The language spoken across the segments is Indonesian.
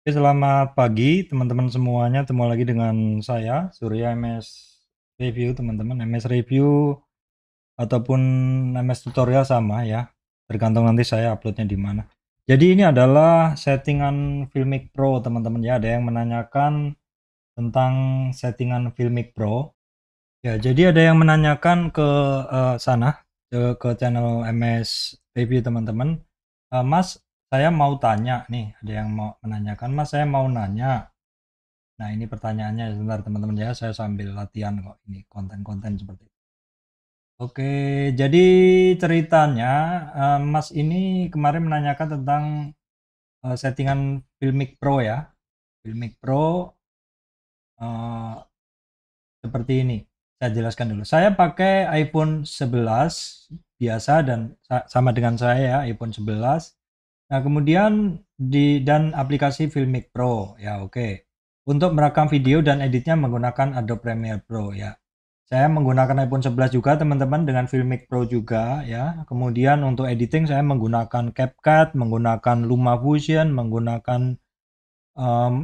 Oke, selamat pagi teman-teman semuanya. Ketemu lagi dengan saya, Surya MS Review, teman-teman. MS Review ataupun MS Tutorial sama ya. Tergantung nanti saya uploadnya di mana. Jadi ini adalah settingan Filmic Pro, teman-teman ya. Ada yang menanyakan tentang settingan Filmic Pro. Ya, jadi ada yang menanyakan ke sana, ke channel MS Review, teman-teman. Mas, saya mau tanya nih, ada yang mau menanyakan, Mas, saya mau nanya. Nah, ini pertanyaannya sebentar teman-teman ya, saya sambil latihan kok ini konten-konten seperti itu. Oke, jadi ceritanya Mas ini kemarin menanyakan tentang settingan Filmic Pro ya. Filmic Pro eh, seperti ini. Saya jelaskan dulu. Saya pakai iPhone 11 biasa dan sama dengan saya ya, iPhone 11. Nah, kemudian dan aplikasi Filmic Pro ya, oke. Untuk merekam video dan editnya menggunakan Adobe Premiere Pro ya. Saya menggunakan iPhone 11 juga teman-teman dengan Filmic Pro juga ya. Kemudian untuk editing saya menggunakan CapCut, menggunakan LumaFusion, menggunakan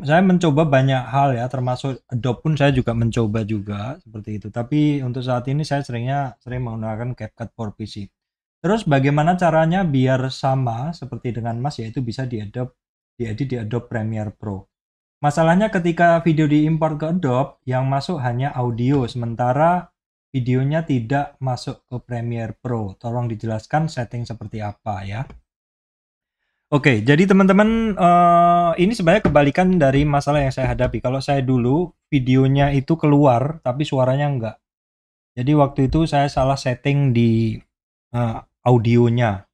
saya mencoba banyak hal ya, termasuk Adobe pun saya juga mencoba juga seperti itu. Tapi untuk saat ini saya sering menggunakan CapCut for PC. Terus bagaimana caranya biar sama seperti dengan Mas, yaitu bisa diedit di Adobe Premiere Pro. Masalahnya ketika video diimpor ke Adobe, yang masuk hanya audio, sementara videonya tidak masuk ke Premiere Pro. Tolong dijelaskan setting seperti apa ya. Oke, jadi teman-teman, ini sebenarnya kebalikan dari masalah yang saya hadapi. Kalau saya dulu videonya itu keluar tapi suaranya enggak. Jadi waktu itu saya salah setting di audionya.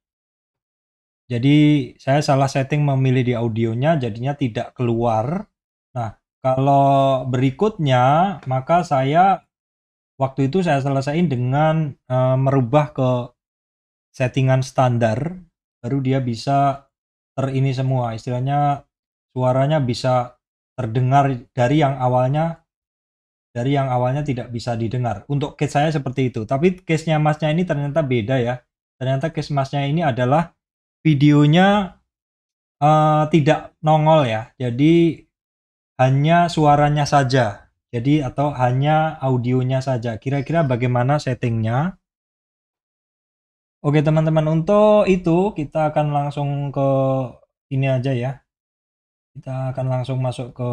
Jadi saya salah setting memilih di audionya, jadinya tidak keluar. Nah, kalau berikutnya maka saya waktu itu saya selesaiin dengan merubah ke settingan standar, baru dia bisa ini semua, istilahnya suaranya bisa terdengar dari yang awalnya tidak bisa didengar. Untuk case saya seperti itu. Tapi case-nya Masnya ini ternyata beda ya. Ternyata case Masnya ini adalah videonya tidak nongol ya. Jadi hanya suaranya saja. Jadi atau hanya audionya saja. Kira-kira bagaimana settingnya? Oke teman-teman, untuk itu kita akan langsung ke ini aja ya. Kita akan langsung masuk ke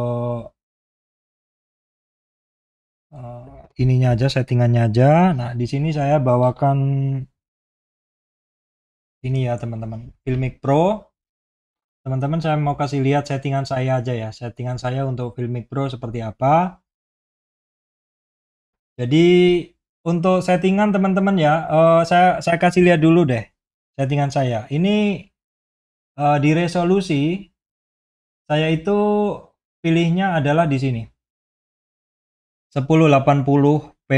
ininya aja, settingannya aja. Nah, di sini saya bawakan ini ya teman-teman, Filmic Pro. Teman-teman, saya mau kasih lihat settingan saya aja ya. Settingan saya untuk Filmic Pro seperti apa. Jadi untuk settingan teman-teman ya, saya kasih lihat dulu deh settingan saya. Ini di resolusi saya itu pilihnya adalah di sini 1080p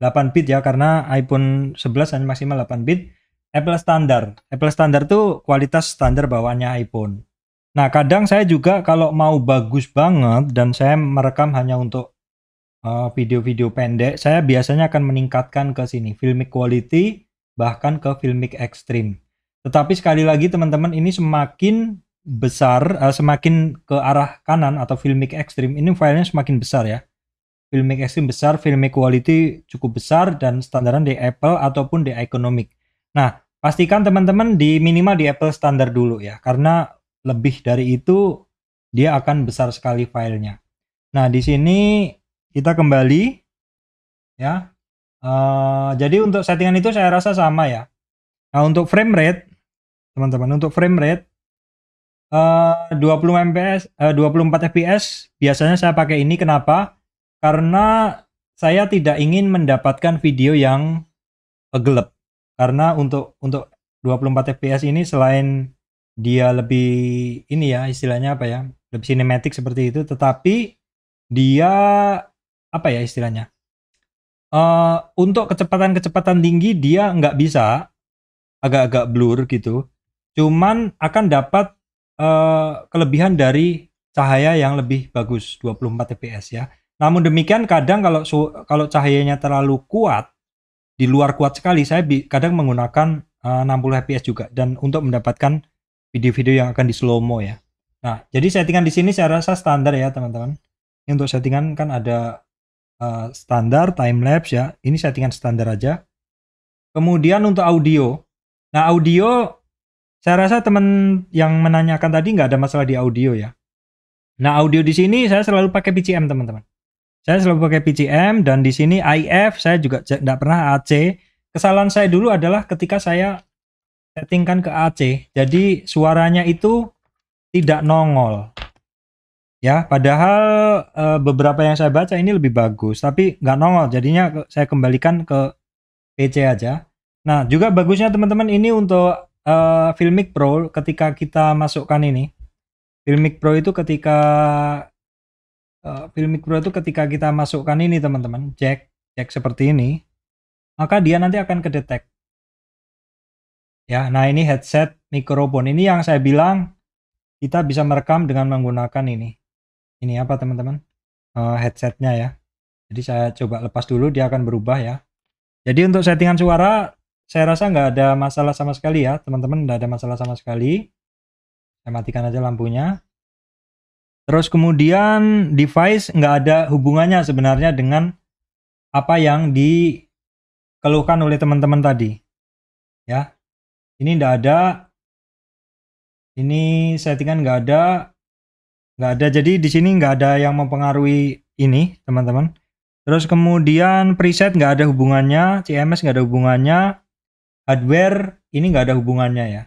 8 bit ya, karena iPhone 11 hanya maksimal 8 bit. Apple standar tuh kualitas standar bawaannya iPhone. Nah, kadang saya juga kalau mau bagus banget dan saya merekam hanya untuk video-video pendek, saya biasanya akan meningkatkan ke sini Filmic Quality, bahkan ke Filmic Extreme. Tetapi sekali lagi teman-teman, ini semakin besar, semakin ke arah kanan atau Filmic Extreme, ini filenya semakin besar ya. Filmic Extreme besar, Filmic Quality cukup besar, dan standaran di Apple ataupun di Economic. Nah, pastikan teman-teman di minimal di Apple standar dulu ya, karena lebih dari itu dia akan besar sekali filenya. Nah, di sini kita kembali ya. Jadi untuk settingan itu saya rasa sama ya. Nah, untuk frame rate teman-teman, untuk frame rate 20 fps 24 fps biasanya saya pakai ini. Kenapa? Karena saya tidak ingin mendapatkan video yang gelap. Karena untuk 24 fps ini, selain dia lebih ini ya, istilahnya apa ya, lebih sinematik seperti itu, tetapi dia apa ya istilahnya, untuk kecepatan tinggi dia nggak bisa, agak-agak blur gitu. Cuman akan dapat kelebihan dari cahaya yang lebih bagus 24 fps ya. Namun demikian kadang kalau cahayanya terlalu kuat, di luar kuat sekali, saya kadang menggunakan 60 fps juga, dan untuk mendapatkan video-video yang akan di slow mo ya. Nah, jadi settingan di sini saya rasa standar ya teman-teman. Ini untuk settingan kan ada standar time lapse ya. Ini settingan standar aja. Kemudian untuk audio. Nah, audio saya rasa teman yang menanyakan tadi nggak ada masalah di audio ya. Nah, audio di sini saya selalu pakai PCM teman-teman. Saya selalu pakai PCM dan di sini IF saya juga tidak pernah AC. Kesalahan saya dulu adalah ketika saya settingkan ke AC. Jadi suaranya itu tidak nongol. Ya, padahal beberapa yang saya baca ini lebih bagus, tapi nggak nongol. Jadinya saya kembalikan ke PC aja. Nah, juga bagusnya teman-teman ini untuk Filmic Pro ketika kita masukkan ini. Filmic Pro itu ketika kita masukkan ini teman-teman, jack seperti ini, maka dia nanti akan kedetek. Ya, nah ini headset mikrofon. Ini yang saya bilang kita bisa merekam dengan menggunakan ini. Ini apa teman-teman? Headsetnya ya. Jadi saya coba lepas dulu, dia akan berubah ya. Jadi untuk settingan suara, saya rasa nggak ada masalah sama sekali ya, teman-teman. Nggak ada masalah sama sekali. Saya matikan aja lampunya. Terus kemudian device nggak ada hubungannya sebenarnya dengan apa yang dikeluhkan oleh teman-teman tadi. Ya, ini nggak ada. Ini settingan nggak ada. Jadi di sini nggak ada yang mempengaruhi ini, teman-teman. Terus kemudian preset nggak ada hubungannya, CMS nggak ada hubungannya, hardware ini nggak ada hubungannya ya.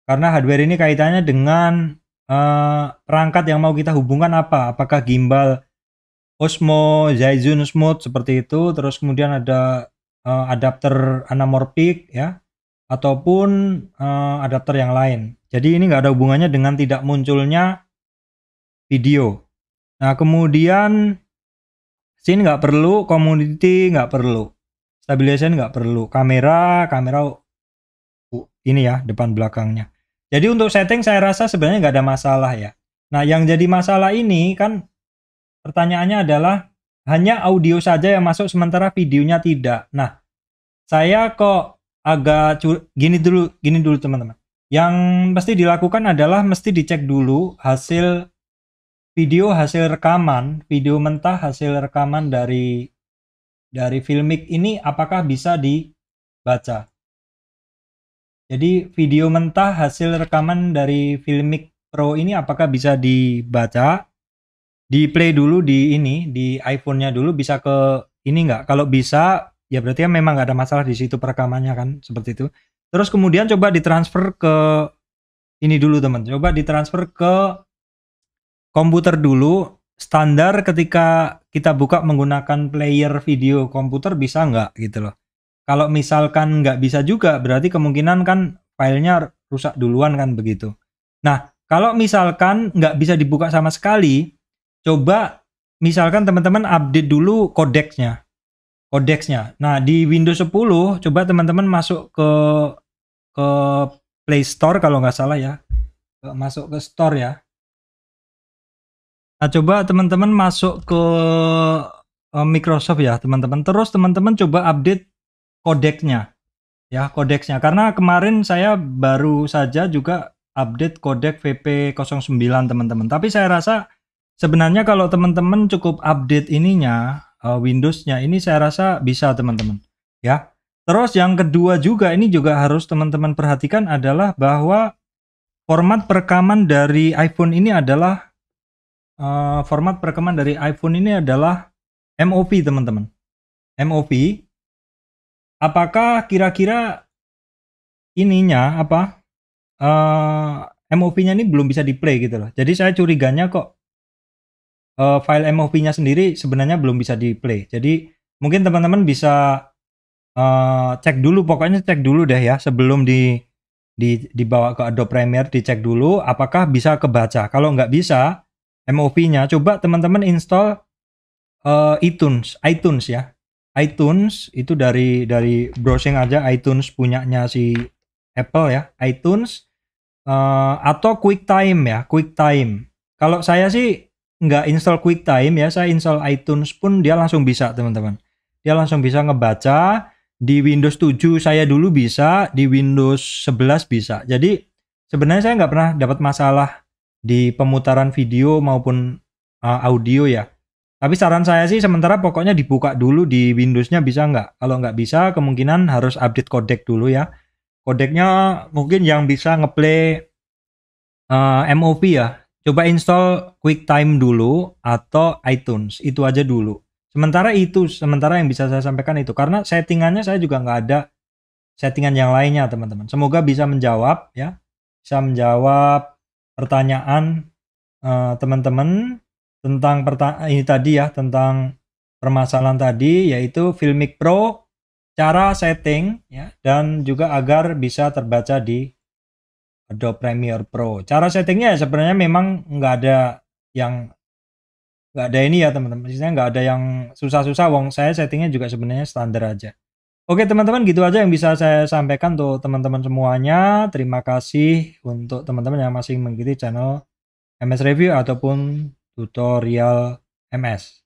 Karena hardware ini kaitannya dengan perangkat yang mau kita hubungkan apa. Apakah gimbal Osmo, Zaisun Smooth seperti itu. Terus kemudian ada adapter anamorphic ya, ataupun adapter yang lain. Jadi ini nggak ada hubungannya dengan tidak munculnya video. Nah kemudian scene nggak perlu, community nggak perlu, stabilization nggak perlu, kamera ini ya depan belakangnya. Jadi untuk setting saya rasa sebenarnya nggak ada masalah ya. Nah yang jadi masalah ini kan pertanyaannya adalah hanya audio saja yang masuk sementara videonya tidak. Nah saya kok agak gini dulu teman-teman. Yang mesti dilakukan adalah mesti dicek dulu hasil rekaman, video mentah hasil rekaman dari Filmic ini apakah bisa dibaca. Jadi video mentah hasil rekaman dari Filmic Pro ini apakah bisa dibaca? Di play dulu di iPhone-nya dulu, bisa ke ini nggak? Kalau bisa ya berarti memang nggak ada masalah di situ perekamannya kan, seperti itu. Terus kemudian coba ditransfer ke ini dulu teman. Coba ditransfer ke komputer dulu, standar ketika kita buka menggunakan player video komputer bisa nggak gitu loh. Kalau misalkan nggak bisa juga, berarti kemungkinan kan filenya rusak duluan kan begitu. Nah, kalau misalkan nggak bisa dibuka sama sekali, coba misalkan teman-teman update dulu kodeksnya. Nah, di Windows 10, coba teman-teman masuk ke Play Store kalau nggak salah ya. Masuk ke Store ya. Nah, coba teman-teman masuk ke Microsoft ya, teman-teman. Terus teman-teman coba update kodeknya. Ya, kodeksnya. Karena kemarin saya baru saja juga update kodek VP09 teman-teman. Tapi saya rasa sebenarnya kalau teman-teman cukup update ininya, Windows-nya ini saya rasa bisa teman-teman. Ya. Terus yang kedua juga ini juga harus teman-teman perhatikan adalah bahwa format perekaman dari iPhone ini adalah MOV teman-teman. MOV. Apakah kira-kira ininya apa? MOV-nya ini belum bisa di-play gitu loh. Jadi saya curiganya kok file MOV-nya sendiri sebenarnya belum bisa di-play. Jadi mungkin teman-teman bisa cek dulu, pokoknya cek dulu deh ya sebelum dibawa ke Adobe Premiere, dicek dulu apakah bisa kebaca. Kalau nggak bisa MOV-nya, coba teman-teman install iTunes ya. iTunes itu dari browsing aja, iTunes punyanya si Apple ya, iTunes atau QuickTime ya, QuickTime. Kalau saya sih nggak install QuickTime ya, saya install iTunes pun dia langsung bisa teman-teman. Dia langsung bisa ngebaca. Di Windows 7 saya dulu bisa, di Windows 11 bisa. Jadi sebenarnya saya nggak pernah dapat masalah di pemutaran video maupun audio ya. Tapi saran saya sih sementara pokoknya dibuka dulu di Windows-nya, bisa nggak? Kalau nggak bisa kemungkinan harus update codec dulu ya. Codecnya mungkin yang bisa ngeplay MOV ya. Coba install QuickTime dulu atau iTunes, itu aja dulu. Sementara yang bisa saya sampaikan itu. Karena settingannya saya juga nggak ada settingan yang lainnya teman-teman. Semoga bisa menjawab ya. Bisa menjawab pertanyaan teman-teman tentang ini tadi ya, tentang permasalahan tadi, yaitu Filmic Pro, cara setting ya, dan juga agar bisa terbaca di Adobe Premiere Pro. Cara settingnya ya sebenarnya memang nggak ada ini ya teman-teman. Maksudnya nggak ada yang susah-susah. Wong saya settingnya juga sebenarnya standar aja. Oke teman-teman, gitu aja yang bisa saya sampaikan untuk teman-teman semuanya. Terima kasih untuk teman-teman yang masih mengikuti channel MS Review ataupun tutorial MS.